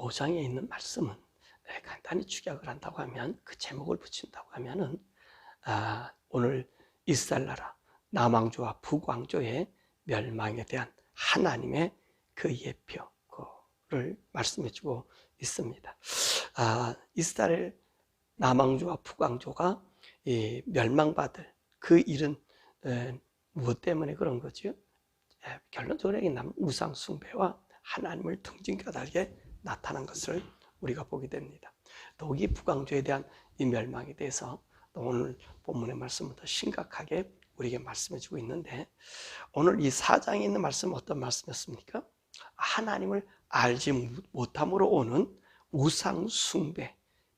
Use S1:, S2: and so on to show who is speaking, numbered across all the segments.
S1: 5장에 있는 말씀은 간단히 축약을 한다고 하면, 그 제목을 붙인다고 하면은 오늘 이스라엘 나라 남왕조와 북왕조의 멸망에 대한 하나님의 그 예표를 말씀해 주고 있습니다. 이스라엘 남왕조와 북왕조가 멸망받을 그 일은 무엇 때문에 그런 거죠? 결론적으로 얘기하면 우상 숭배와 하나님을 등진까닭에 나타난 것을 우리가 보게 됩니다. 더욱이 북왕조에 대한 이 멸망에 대해서 오늘 본문의 말씀은 더 심각하게 우리에게 말씀해 주고 있는데, 오늘 이 4장에 있는 말씀은 어떤 말씀이었습니까? 하나님을 알지 못함으로 오는 우상 숭배,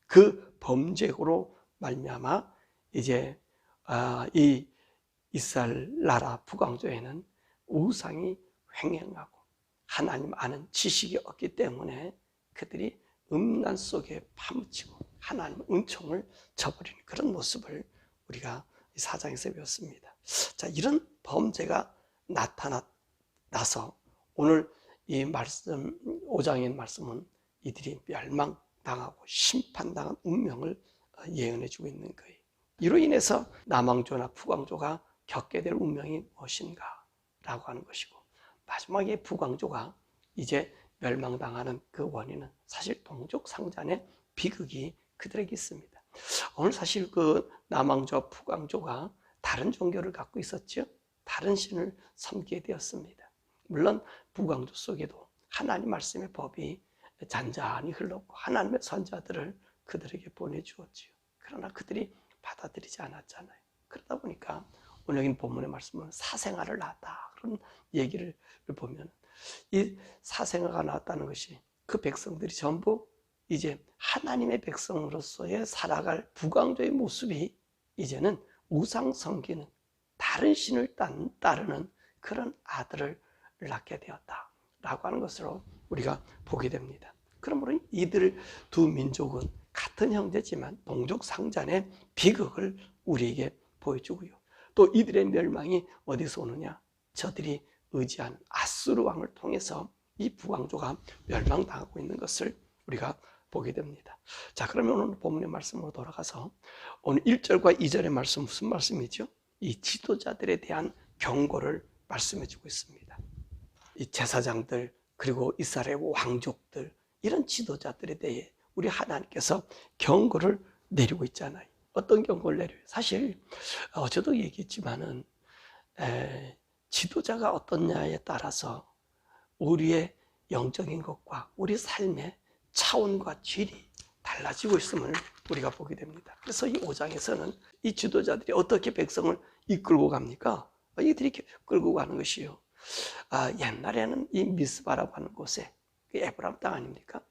S1: 그 범죄로 말미암아 이제 이 이스라엘 나라 북왕조에는 우상이 횡행하고 하나님 아는 지식이 없기 때문에 그들이 음란 속에 파묻히고 하나님의 은총을 저버리는 그런 모습을 우리가 이 4장에서 배웠습니다. 자, 이런 범죄가 나타나서 오늘 이 말씀 5장의 말씀은 이들이 멸망당하고 심판당한 운명을 예언해 주고 있는 거예요. 이로 인해서 남왕조나 북왕조가 겪게 될 운명이 무엇인가 라고 하는 것이고, 마지막에 북왕조가 이제 멸망당하는 그 원인은 사실 동족상잔의 비극이 그들에게 있습니다. 오늘 사실 그 남왕조와 북왕조가 다른 종교를 갖고 있었죠. 다른 신을 섬기게 되었습니다. 물론 북왕조 속에도 하나님 말씀의 법이 잔잔히 흘렀고 하나님의 선자들을 그들에게 보내주었지요. 그러나 그들이 받아들이지 않았잖아요. 그러다 보니까 오늘 여기 본문의 말씀은 사생아를 낳았다, 그런 얘기를 보면 이 사생아가 낳았다는 것이 그 백성들이 전부 이제 하나님의 백성으로서의 살아갈 북왕조의 모습이 이제는 우상 섬기는 다른 신을 따르는 그런 아들을 낳게 되었다라고 하는 것으로 우리가 보게 됩니다. 그러므로 이들 두 민족은 같은 형제지만 동족 상잔의 비극을 우리에게 보여주고요. 또 이들의 멸망이 어디서 오느냐? 저들이 의지한 아수르 왕을 통해서 이 북왕조가 멸망당하고 있는 것을 우리가 보게 됩니다. 자, 그러면 오늘 본문의 말씀으로 돌아가서 오늘 1절과 2절의 말씀 무슨 말씀이죠? 이 지도자들에 대한 경고를 말씀해 주고 있습니다. 이 제사장들 그리고 이스라엘 왕족들, 이런 지도자들에 대해 우리 하나님께서 경고를 내리고 있잖아요. 어떤 경고를 내려요? 사실 저도 얘기했지만은 지도자가 어떠냐에 따라서 우리의 영적인 것과 우리 삶의 차원과 질이 달라지고 있음을 우리가 보게 됩니다. 그래서 이 5장에서는 이 지도자들이 어떻게 백성을 이끌고 갑니까? 이들이 끌고 가는 것이요. 옛날에는 이 미스바라고 하는 곳에 에브라임 땅 아닙니까?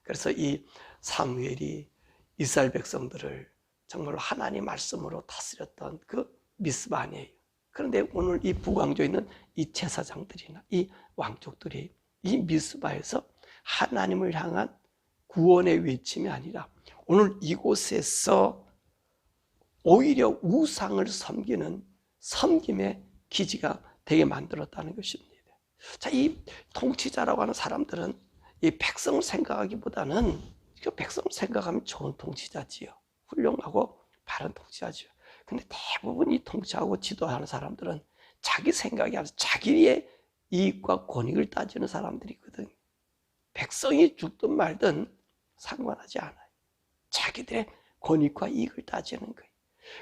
S1: 그래서 이 사무엘이 이스라엘 백성들을 정말로 하나님 말씀으로 다스렸던 그 미스바 아니에요. 그런데 오늘 이 북왕조에 있는 이 제사장들이나 이 왕족들이 이 미스바에서 하나님을 향한 구원의 외침이 아니라 오늘 이곳에서 오히려 우상을 섬기는 섬김의 기지가 되게 만들었다는 것입니다. 자, 이 통치자라고 하는 사람들은 이 백성을 생각하기보다는 그 백성을 생각하면 좋은 통치자지요. 훌륭하고 바른 통치자지요. 근데 대부분 이 통치하고 지도하는 사람들은 자기 생각이 아니라 자기의 이익과 권익을 따지는 사람들이거든. 백성이 죽든 말든 상관하지 않아요. 자기들의 권익과 이익을 따지는 거예요.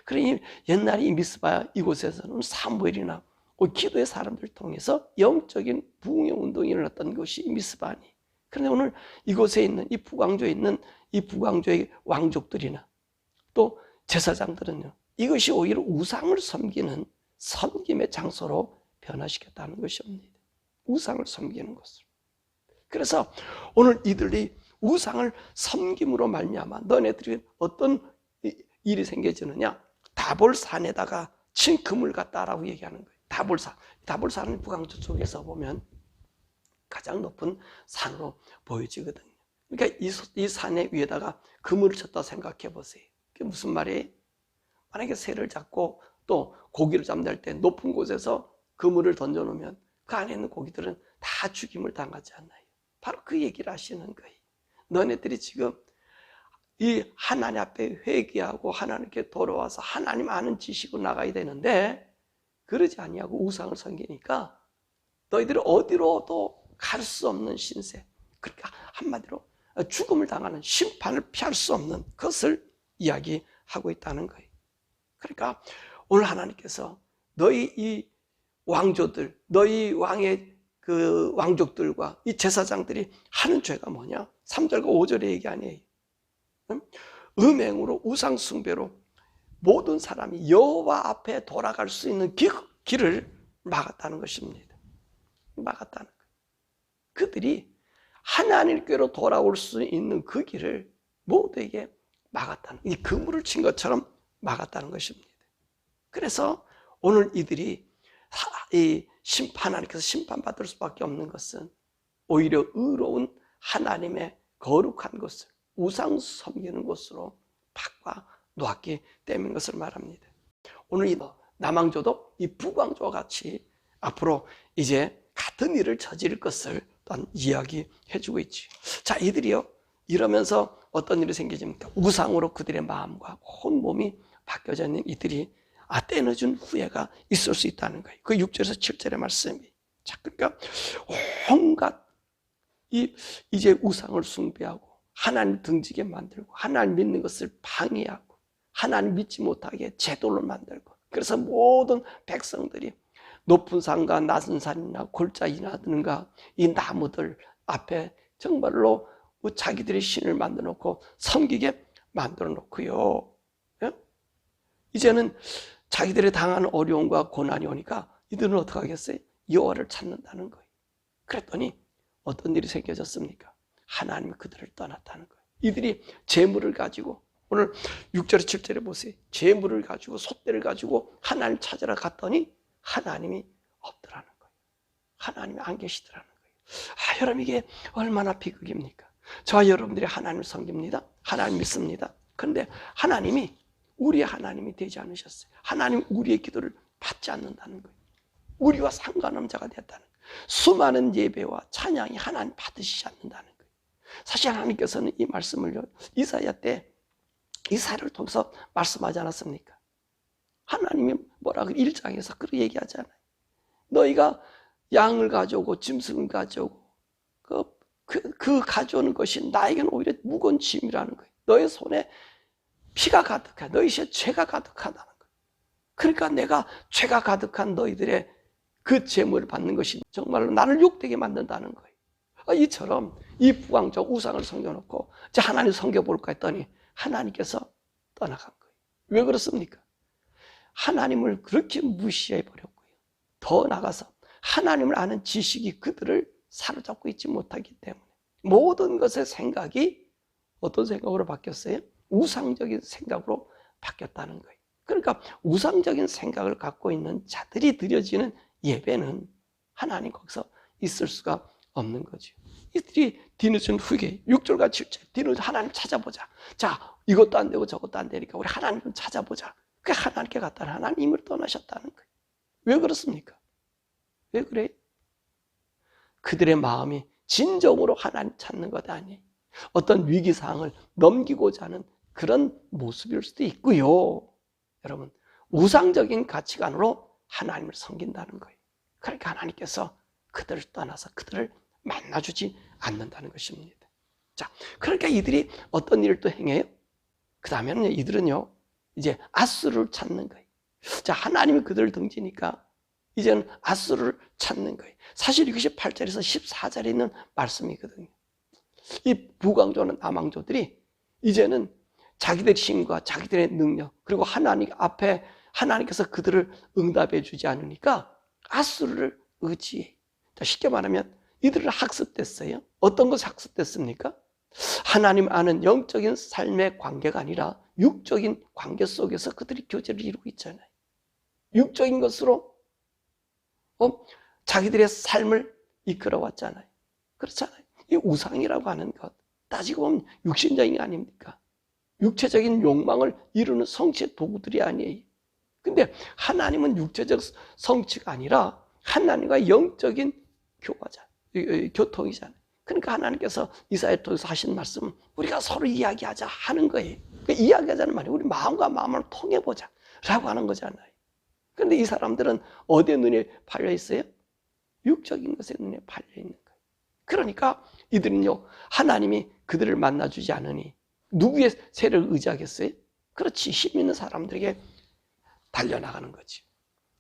S1: 그러니 옛날에 이 미스바 이곳에서는 사무엘이나 기도의 사람들을 통해서 영적인 부흥의 운동이 일어났던 것이 미스바니. 그런데 오늘 이곳에 있는 이 북왕조에 있는 이 북왕조의 왕족들이나 또 제사장들은요, 이것이 오히려 우상을 섬기는 섬김의 장소로 변화시켰다는 것입니다. 우상을 섬기는 것으로. 그래서 오늘 이들이 우상을 섬김으로 말미암아 너네들이 어떤 일이 생겨지느냐? 다볼산에다가 친 금을 갖다라고 얘기하는 거예요. 다볼산은 북왕조 쪽에서 보면 가장 높은 산으로 보여지거든요. 그러니까 이 산의 위에다가 그물을 쳤다 생각해 보세요. 그게 무슨 말이에요? 만약에 새를 잡고 또 고기를 잡는 때 높은 곳에서 그물을 던져놓으면 그 안에 있는 고기들은 다 죽임을 당하지 않나요? 바로 그 얘기를 하시는 거예요. 너네들이 지금 이 하나님 앞에 회개하고 하나님께 돌아와서 하나님 아는 지식으로 나가야 되는데 그러지 아니하고 우상을 섬기니까 너희들이 어디로도 갈 수 없는 신세, 그러니까 한마디로 죽음을 당하는 심판을 피할 수 없는 것을 이야기하고 있다는 거예요. 그러니까 오늘 하나님께서 너희 이 왕조들, 너희 왕의 그 왕족들과 이 제사장들이 하는 죄가 뭐냐? 3절과 5절의 얘기 아니에요. 음행으로 우상 숭배로 모든 사람이 여호와 앞에 돌아갈 수 있는 길을 막았다는 것입니다. 막았다는 거예요. 그들이 하나님께로 돌아올 수 있는 그 길을 모두에게 막았다는, 이 그물을 친 것처럼 막았다는 것입니다. 그래서 오늘 이들이 이 하나님께서 심판받을 수밖에 없는 것은 오히려 의로운 하나님의 거룩한 것을 우상 섬기는 것으로 바꿔 놓았기 때문인 것을 말합니다. 오늘 이 남왕조도 이 북왕조와 같이 앞으로 이제 같은 일을 저지를 것을 또한 이야기해주고 있지. 자, 이들이요 이러면서 어떤 일이 생기십니까? 우상으로 그들의 마음과 온 몸이 바뀌어져 있는 이들이 때 늦은 후회가 있을 수 있다는 거예요. 그 6절에서 7절의 말씀이. 자, 그러니까 온갖 이제 우상을 숭배하고 하나님 등지게 만들고 하나님 믿는 것을 방해하고 하나님 믿지 못하게 제도를 만들고, 그래서 모든 백성들이 높은 산과 낮은 산이나 골짜기나든가 이 나무들 앞에 정말로 자기들의 신을 만들어 놓고 섬기게 만들어 놓고요. 이제는 자기들이 당하는 어려움과 고난이 오니까 이들은 어떻게 하겠어요? 여호와를 찾는다는 거예요. 그랬더니 어떤 일이 생겨졌습니까? 하나님이 그들을 떠났다는 거예요. 이들이 재물을 가지고, 오늘 6절에 7절에 보세요. 재물을 가지고 솥대를 가지고 하나님 찾으러 갔더니 하나님이 없더라는 거예요. 하나님이 안 계시더라는 거예요. 여러분, 이게 얼마나 비극입니까? 저와 여러분들이 하나님을 섬깁니다. 하나님 믿습니다. 그런데 하나님이 우리의 하나님이 되지 않으셨어요. 하나님 우리의 기도를 받지 않는다는 거예요. 우리와 상관없는 자가 되었다는 거예요. 수많은 예배와 찬양이 하나님 받으시지 않는다는 거예요. 사실 하나님께서는 이 말씀을요, 이사야 때 이사야를 통해서 말씀하지 않았습니까? 하나님이 뭐라고 1장에서 그렇게 얘기하잖아요. 너희가 양을 가져오고 짐승을 가져오고 그 가져오는 것이 나에게는 오히려 무거운 짐이라는 거예요. 너희 손에 피가 가득해, 너희 손에 죄가 가득하다는 거예요. 그러니까 내가 죄가 가득한 너희들의 그 재물을 받는 것이 정말로 나를 욕되게 만든다는 거예요. 이처럼 이 북왕조 우상을 섬겨놓고 이제 하나님 섬겨볼까 했더니 하나님께서 떠나간 거예요. 왜 그렇습니까? 하나님을 그렇게 무시해버렸고요. 더 나가서 하나님을 아는 지식이 그들을 사로잡고 있지 못하기 때문에 모든 것의 생각이 어떤 생각으로 바뀌었어요? 우상적인 생각으로 바뀌었다는 거예요. 그러니까 우상적인 생각을 갖고 있는 자들이 드려지는 예배는 하나님 거기서 있을 수가 없는 거죠. 이들이 뒤늦은 후에 6절과 7절 뒤늦은 하나님 찾아보자. 자, 이것도 안 되고 저것도 안 되니까 우리 하나님 좀 찾아보자. 그 하나님께 갔다는 하나님을 떠나셨다는 거예요. 왜 그렇습니까? 왜 그래요? 그들의 마음이 진정으로 하나님 찾는 것 아니에요. 어떤 위기상황을 넘기고자 하는 그런 모습일 수도 있고요. 여러분, 우상적인 가치관으로 하나님을 섬긴다는 거예요. 그러니까 하나님께서 그들을 떠나서 그들을 만나주지 않는다는 것입니다. 자, 그러니까 이들이 어떤 일을 또 행해요? 그 다음에는 이들은요, 이제 아수르를 찾는 거예요. 자, 하나님이 그들을 등지니까 이제는 아수르를 찾는 거예요. 사실 이것이 8절에서 14절에 있는 말씀이거든요. 이 북왕조는 남왕조들이 이제는 자기들의 힘과 자기들의 능력, 그리고 하나님 앞에 하나님께서 그들을 응답해 주지 않으니까 아수르를 의지해. 자, 쉽게 말하면 이들을 학습됐어요. 어떤 것이 학습됐습니까? 하나님 아는 영적인 삶의 관계가 아니라 육적인 관계 속에서 그들이 교제를 이루고 있잖아요. 육적인 것으로 자기들의 삶을 이끌어왔잖아요. 그렇잖아요. 이 우상이라고 하는 것, 따지고 보면 육신적인 게 아닙니까? 육체적인 욕망을 이루는 성취의 도구들이 아니에요. 근데 하나님은 육체적 성취가 아니라 하나님과 영적인 교통이잖아요. 그러니까 하나님께서 이사야를 통해서 하신 말씀은 우리가 서로 이야기하자 하는 거예요. 그러니까 이야기하자는 말이 우리 마음과 마음을 통해보자 라고 하는 거잖아요. 그런데 이 사람들은 어디에 눈에 팔려 있어요? 육적인 것에 눈에 팔려 있는 거예요. 그러니까 이들은요, 하나님이 그들을 만나주지 않으니 누구의 세를 의지하겠어요? 그렇지, 힘 있는 사람들에게 달려나가는 거지.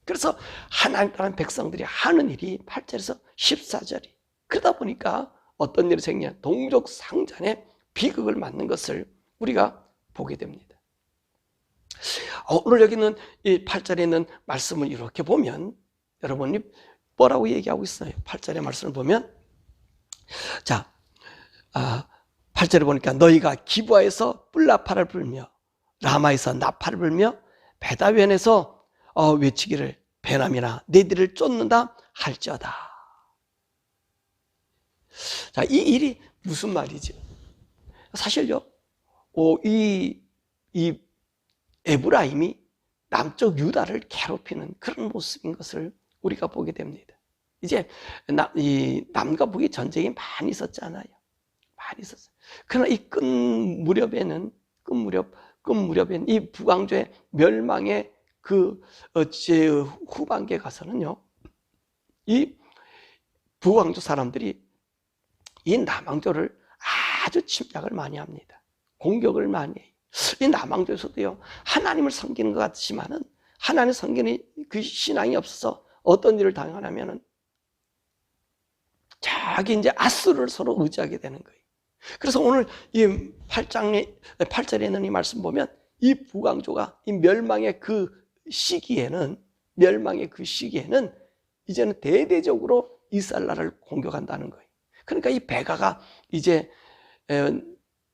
S1: 그래서 하나님이라는 백성들이 하는 일이 8절에서 14절이, 그러다 보니까 어떤 일이 생기냐, 동족 상잔의 비극을 맞는 것을 우리가 보게 됩니다. 오늘 여기 있는 이 8절에 있는 말씀을 이렇게 보면 여러분이 뭐라고 얘기하고 있어요? 8절의 말씀을 보면, 자, 8절에 보니까 너희가 기브아에서 뿔나파를 불며 라마에서 나팔을 불며 베다웬에서 외치기를 베남이나 너희들을 쫓는다 할지어다. 자, 이 일이 무슨 말이죠? 사실요, 이 에브라임이 남쪽 유다를 괴롭히는 그런 모습인 것을 우리가 보게 됩니다. 이제 남과 북의 전쟁이 많이 있었잖아요. 많이 있었어요. 그러나 이 끝 무렵에는 이 북왕조의 멸망의 그 후반기에 가서는요, 이 북왕조 사람들이 이 남왕조를 아주 침략을 많이 합니다. 공격을 많이 해요. 이 남왕조에서도요, 하나님을 섬기는 것 같지만은 하나님 섬기는 그 신앙이 없어서 어떤 일을 당하냐면은 자기 이제 아수르를 서로 의지하게 되는 거예요. 그래서 오늘 이 8절에 있는 이 말씀 보면 이 북왕조가 이 멸망의 그 시기에는 이제는 대대적으로 이스라엘을 공격한다는 거예요. 그러니까 이 베가가 이제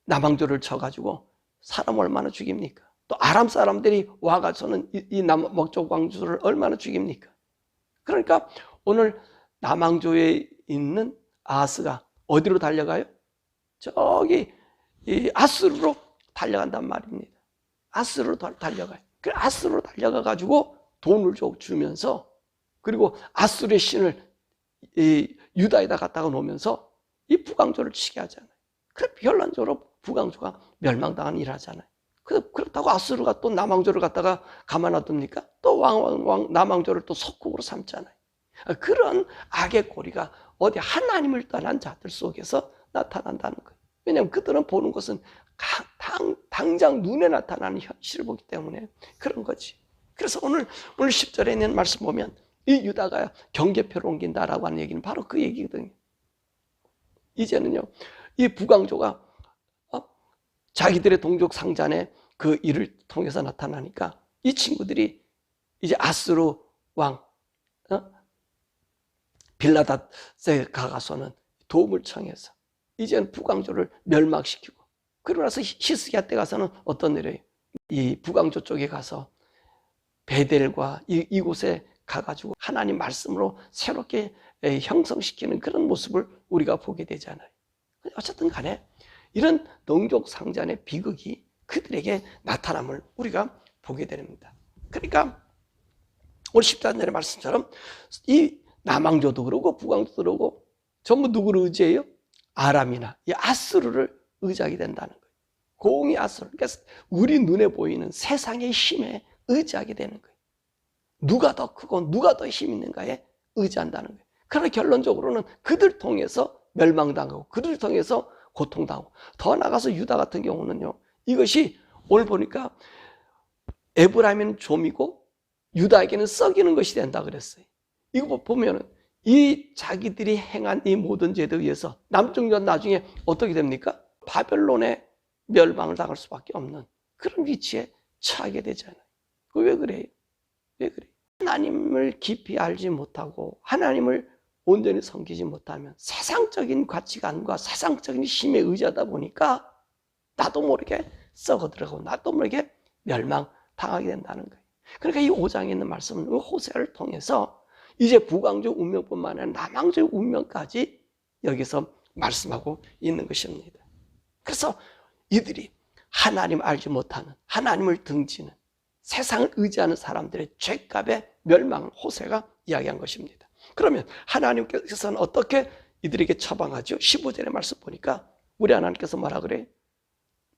S1: 남왕조를 쳐가지고 사람 얼마나 죽입니까? 또 아람 사람들이 와가서는 이 남쪽 왕조를 얼마나 죽입니까? 그러니까 오늘 남왕조에 있는 아하스가 어디로 달려가요? 저기 이 아수르로 달려간단 말입니다. 아수르로 달려가요. 그 아수르로 달려가가지고 돈을 주면서, 그리고 아수르의 신을 이 유다에다 갖다가 놓으면서 이 북왕조를 치게 하잖아요. 그래 결론적으로 북왕조가 멸망당한 일을 하잖아요. 그렇다고 아수르가 또 남왕조를 갖다가 가만 놔둡니까? 또 남왕조를 또 속국으로 삼잖아요. 그런 악의 고리가 어디 하나님을 떠난 자들 속에서 나타난다는 거예요. 왜냐하면 그들은 보는 것은 당장 눈에 나타나는 현실을 보기 때문에 그런 거지. 그래서 오늘 10절에 있는 말씀 보면 이 유다가 경계표를 옮긴다라고 하는 얘기는 바로 그 얘기거든요. 이제는요, 이 북왕조가 자기들의 동족 상잔의 그 일을 통해서 나타나니까 이 친구들이 이제 아수르 왕 빌라닷에 가서는 도움을 청해서 이제는 북왕조를 멸망시키고, 그러고 나서 히스기야 때 가서는 어떤 일이에요? 이 북왕조 쪽에 가서 베델과 이곳에 가가지고 하나님 말씀으로 새롭게 형성시키는 그런 모습을 우리가 보게 되잖아요. 어쨌든 간에 이런 동족 상잔의 비극이 그들에게 나타남을 우리가 보게 됩니다. 그러니까 오늘 14절의 말씀처럼 이 남왕조도 그러고 북왕조도 그러고 전부 누구를 의지해요? 아람이나 이 아수르를 의지하게 된다는 거예요. 공의 아수르, 그러니까 우리 눈에 보이는 세상의 힘에 의지하게 되는 거예요. 누가 더 크고 누가 더 힘 있는가에 의지한다는 거예요. 그러나 결론적으로는 그들 통해서 멸망당하고 그들 통해서 고통당하고, 더 나가서 유다 같은 경우는요, 이것이 오늘 보니까 에브라임은 좀이고 유다에게는 썩이는 것이 된다 그랬어요. 이거 보면은 이 자기들이 행한 이 모든 죄에 의해서 남쪽 유다는 나중에 어떻게 됩니까? 바벨론에 멸망을 당할 수밖에 없는 그런 위치에 처하게 되잖아요. 왜 그래요? 왜 그래요? 하나님을 깊이 알지 못하고 하나님을 온전히 섬기지 못하면 세상적인 가치관과 세상적인 힘에 의지하다 보니까 나도 모르게 썩어들어가고 나도 모르게 멸망당하게 된다는 거예요. 그러니까 이 5장에 있는 말씀은 호세아를 통해서 이제 북왕조 운명뿐만 아니라 남왕조의 운명까지 여기서 말씀하고 있는 것입니다. 그래서 이들이 하나님 알지 못하는, 하나님을 등지는, 세상을 의지하는 사람들의 죄값의 멸망을 호세가 이야기한 것입니다. 그러면 하나님께서는 어떻게 이들에게 처방하죠. 15절의 말씀 보니까 우리 하나님께서 뭐라 그래요?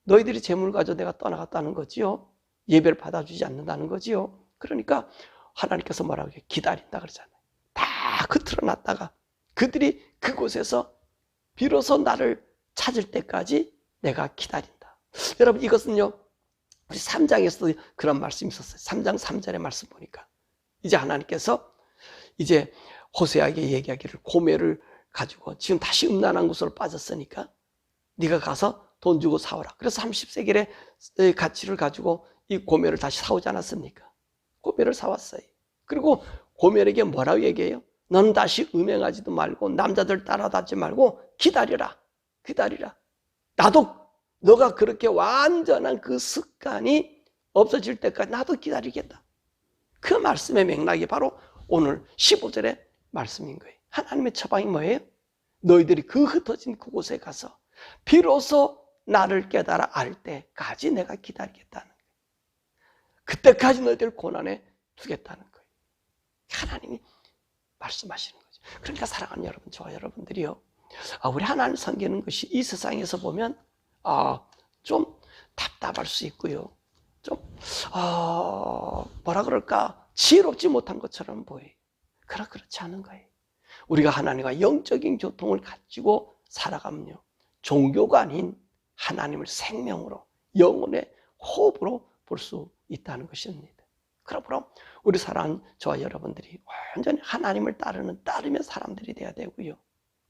S1: 너희들이 재물 가져 내가 떠나갔다는 거지요. 예배를 받아주지 않는다는 거지요. 그러니까 하나님께서 뭐라고 해요? 기다린다 그러잖아요. 다 흩어져 놨다가 그들이 그곳에서 비로소 나를 찾을 때까지 내가 기다린다. 여러분 이것은요, 우리 3장에서도 그런 말씀이 있었어요. 3장 3절의 말씀 보니까 이제 하나님께서 이제 호세아에게 얘기하기를 고멜을 가지고 지금 다시 음란한 곳으로 빠졌으니까 네가 가서 돈 주고 사오라. 그래서 30세겔의 가치를 가지고 이 고멜을 다시 사오지 않았습니까? 고멜을 사왔어요. 그리고 고멜에게 뭐라고 얘기해요? 넌 다시 음행하지도 말고 남자들 따라다니지 말고 기다리라. 기다리라. 나도 너가 그렇게 완전한 그 습관이 없어질 때까지 나도 기다리겠다. 그 말씀의 맥락이 바로 오늘 15절의 말씀인 거예요. 하나님의 처방이 뭐예요? 너희들이 그 흩어진 그곳에 가서 비로소 나를 깨달아 알 때까지 내가 기다리겠다는 거예요. 그때까지 너희들 고난에 두겠다는 거예요. 하나님이 말씀하시는 거죠. 그러니까 사랑하는 여러분, 저와 여러분들이요, 우리 하나님 섬기는 것이 이 세상에서 보면 좀 답답할 수 있고요, 좀 뭐라 그럴까, 지혜롭지 못한 것처럼 보여요. 그러나 그렇지 않은 거예요. 우리가 하나님과 영적인 교통을 가지고 살아가면요, 종교가 아닌 하나님을 생명으로, 영혼의 호흡으로 볼 수 있다는 것입니다. 그러므로 우리 사랑하는 저와 여러분들이 완전히 하나님을 따르면 사람들이 돼야 되고요,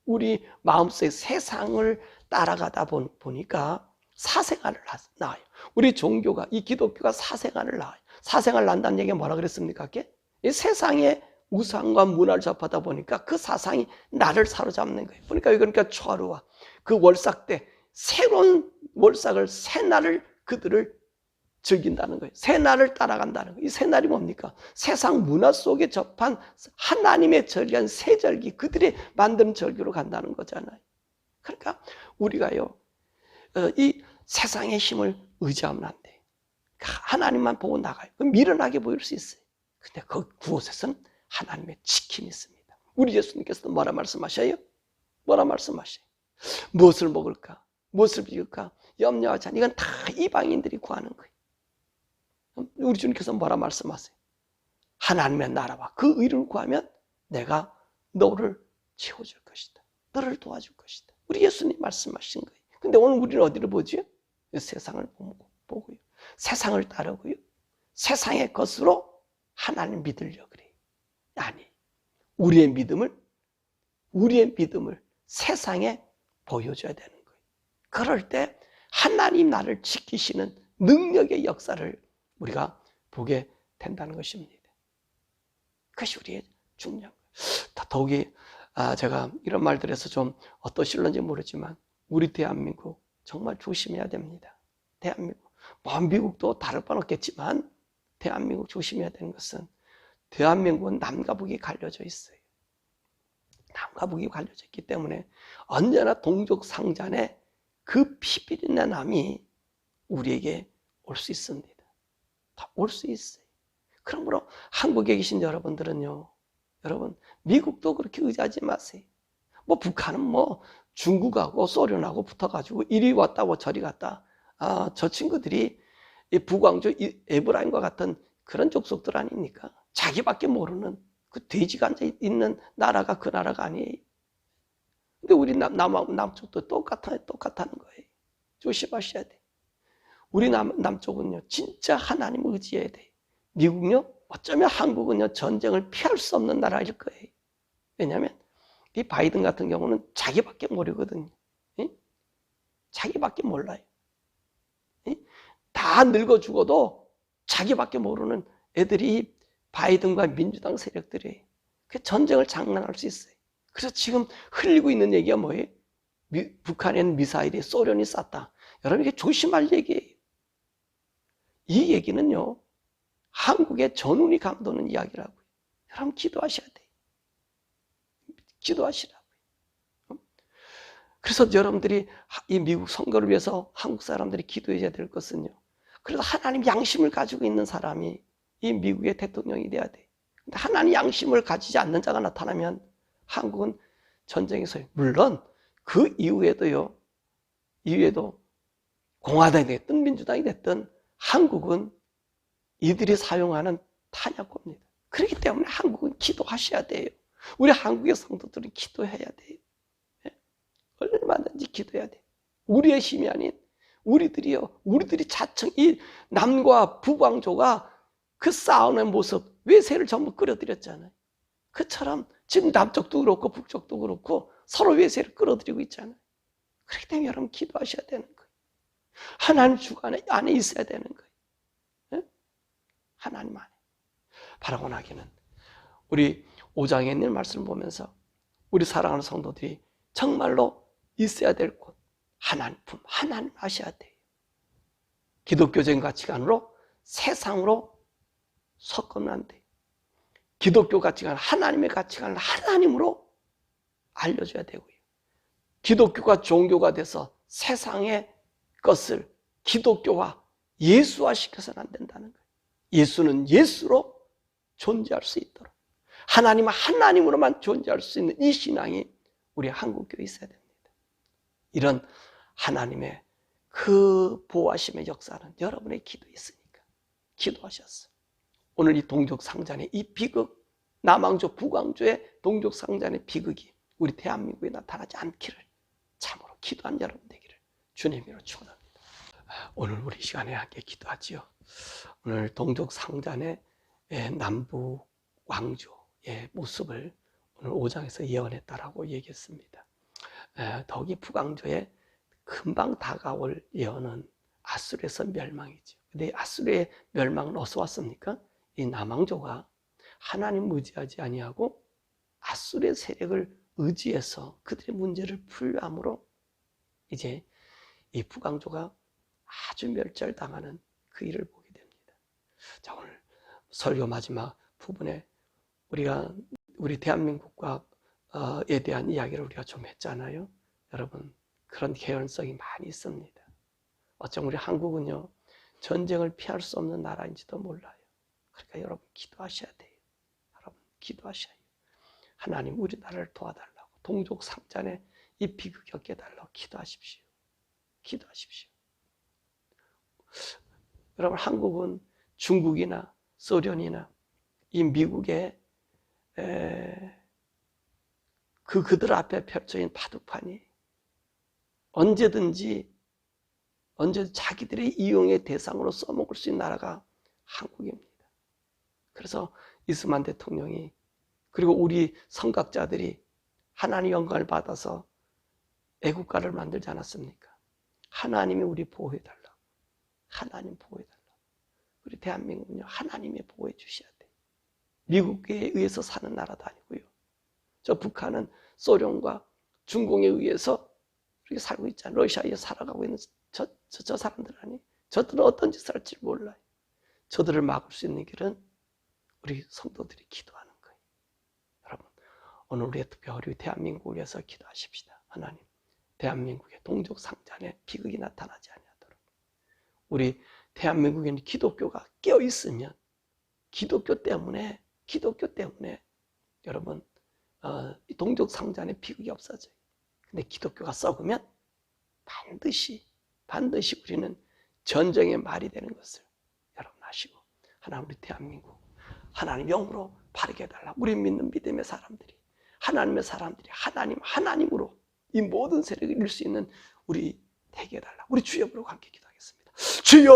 S1: 우리 마음속에 세상을 따라가다 보니까 사생활을 낳아요. 우리 종교가, 이 기독교가 사생활을 낳아요. 사생활 난다는 얘기가 뭐라 그랬습니까? 이 세상의 우상과 문화를 접하다 보니까 그 사상이 나를 사로잡는 거예요. 그러니까 초하루와 그 월삭 때 새로운 월삭을, 새날을 그들을 즐긴다는 거예요. 새날을 따라간다는 거예요. 이 새날이 뭡니까? 세상 문화 속에 접한 하나님의 절기한 새절기, 그들이 만든 절기로 간다는 거잖아요. 그러니까 우리가요, 이 세상의 힘을 의지하면 안 돼요. 하나님만 보고 나가요. 그럼 미련하게 보일 수 있어요. 근데 그곳에서는 하나님의 지킴이 있습니다. 우리 예수님께서도 뭐라 말씀하셔요? 뭐라 말씀하셔요? 무엇을 먹을까? 무엇을 비울까? 염려하지 않아. 이건 다 이방인들이 구하는 거예요. 우리 주님께서 뭐라 말씀하세요? 하나님의 나라와 그 의를 구하면 내가 너를 채워줄 것이다. 너를 도와줄 것이다. 우리 예수님 말씀하신 거예요. 근데 오늘 우리는 어디를 보죠? 세상을 보고요, 세상을 따르고요, 세상의 것으로 하나님 믿으려고 그래요. 아니, 우리의 믿음을 세상에 보여줘야 되는 거예요. 그럴 때 하나님 나를 지키시는 능력의 역사를 우리가 보게 된다는 것입니다. 그것이 우리의 중요한 거예요. 더욱이 제가 이런 말들에서 좀 어떠실런지 모르지만 우리 대한민국 정말 조심해야 됩니다. 대한민국, 미국도 다를 바 없겠지만 대한민국 조심해야 되는 것은, 대한민국은 남과 북이 갈려져 있어요. 남과 북이 갈려져 있기 때문에 언제나 동족 상잔의 그 피비린내 남이 우리에게 올 수 있습니다. 다 올 수 있어요. 그러므로 한국에 계신 여러분들은요, 여러분 미국도 그렇게 의지하지 마세요. 북한은 중국하고 소련하고 붙어가지고 이리 왔다고 저리 갔다. 저 친구들이 이 부광조 에브라임과 같은 그런 족속들 아닙니까? 자기밖에 모르는 그 돼지가 앉아 있는 나라가 그 나라가 아니에요. 근데 우리 남쪽도 똑같다는 거예요. 조심하셔야 돼. 우리 남쪽은요, 진짜 하나님을 의지해야 돼. 미국은요, 어쩌면 한국은요, 전쟁을 피할 수 없는 나라일 거예요. 왜냐하면 이 바이든 같은 경우는 자기밖에 모르거든요. 자기밖에 몰라요. 다 늙어 죽어도 자기밖에 모르는 애들이 바이든과 민주당 세력들이 그 전쟁을 장난할 수 있어요. 그래서 지금 흘리고 있는 얘기가 뭐예요? 북한에는 미사일이 소련이 쐈다. 여러분, 이게 조심할 얘기예요. 이 얘기는요, 한국의 전운이 감도는 이야기라고요. 여러분 기도하셔야 돼요. 기도하시라고요. 그래서 여러분들이 이 미국 선거를 위해서 한국 사람들이 기도해야 될 것은요, 그래도 하나님 양심을 가지고 있는 사람이 이 미국의 대통령이 돼야 돼. 근데 하나님 양심을 가지지 않는 자가 나타나면 한국은 전쟁에서 물론 그 이후에도 공화당이 됐든 민주당이 됐든 한국은 이들이 사용하는 탄약고입니다. 그렇기 때문에 한국은 기도하셔야 돼요. 우리 한국의 성도들은 기도해야 돼요. 얼마든지 기도해야 돼요. 우리의 힘이 아닌 우리들이 자청, 이 남과 북왕조가 그 싸우는 모습, 외세를 전부 끌어들였잖아요. 그처럼 지금 남쪽도 그렇고 북쪽도 그렇고 서로 외세를 끌어들이고 있잖아요. 그렇기 때문에 여러분 기도하셔야 되는 거예요. 하나님 주관 안에 있어야 되는 거예요. 네? 하나님 안에. 바라고 나기는 우리 5장에 있는 말씀을 보면서 우리 사랑하는 성도들이 정말로 있어야 될 곳, 하나님 아셔야 돼요. 기독교적인 가치관으로 세상으로 섞으면 안 돼요. 기독교 가치관, 하나님의 가치관을 하나님으로 알려줘야 되고요. 기독교가 종교가 돼서 세상의 것을 기독교와 예수화 시켜서는 안 된다는 거예요. 예수는 예수로 존재할 수 있도록, 하나님은 하나님으로만 존재할 수 있는 이 신앙이 우리 한국교회에 있어야 됩니다. 이런 하나님의 그 보호하심의 역사는 여러분의 기도에 있으니까 기도하셨어요. 오늘 이 동족상잔의 이 비극, 남왕조 북왕조의 동족상잔의 비극이 우리 대한민국에 나타나지 않기를 참으로 기도한 여러분 되기를 주님으로 축원합니다. 오늘 우리 시간에 함께 기도하지요. 오늘 동족상잔의 남북 왕조의 모습을 오늘 5장에서 예언했다라고 얘기했습니다. 더욱이 북왕조의 금방 다가올 예언은 아수르에서 멸망이죠. 근데 아수르의 멸망은 어디서 왔습니까? 이 남왕조가 하나님 의지하지 아니하고 아수르의 세력을 의지해서 그들의 문제를 풀려함으로 이제 이 북왕조가 아주 멸절당하는 그 일을 보게 됩니다. 자, 오늘 설교 마지막 부분에 우리 대한민국과에 대한 이야기를 우리가 좀 했잖아요. 여러분, 그런 개연성이 많이 있습니다. 어쩜 우리 한국은요, 전쟁을 피할 수 없는 나라인지도 몰라요. 그러니까 여러분 기도하셔야 돼요. 여러분 기도하셔야 해요. 하나님 우리나라를 도와달라고, 동족상잔의 이 비극 겪게달라고 기도하십시오. 기도하십시오. 여러분 한국은 중국이나 소련이나 이 미국의 그들 앞에 펼쳐진 바둑판이 언제든지 자기들의 이용의 대상으로 써먹을 수 있는 나라가 한국입니다. 그래서 이스만 대통령이, 그리고 우리 선각자들이 하나님 영광을 받아서 애국가를 만들지 않았습니까? 하나님이 우리 보호해달라고. 하나님 보호해달라고. 우리 대한민국은요, 하나님이 보호해 주셔야 돼요. 미국에 의해서 사는 나라도 아니고요. 저 북한은 소련과 중공에 의해서 이렇게 살고 있잖아요. 러시아에 살아가고 있는 저 사람들 아니에요. 저들은 어떤 짓을 할지 몰라요. 저들을 막을 수 있는 길은 우리 성도들이 기도하는 거예요. 여러분, 오늘 우리의 특별히 대한민국을 위해서 기도하십시다. 하나님, 대한민국의 동족상잔의 비극이 나타나지 아니하도록, 우리 대한민국에는 기독교가 깨어있으면 기독교 때문에 여러분 동족상잔의 비극이 없어져요. 근데 기독교가 썩으면 반드시 우리는 전쟁의 말이 되는 것을 여러분 아시고, 하나님 우리 대한민국 하나님 영으로 바르게 해달라. 우리 믿는 믿음의 사람들이, 하나님의 사람들이 하나님으로 이 모든 세력을 이길 수 있는 우리 되게 해달라. 우리 주여 부르고 함께 기도하겠습니다. 주여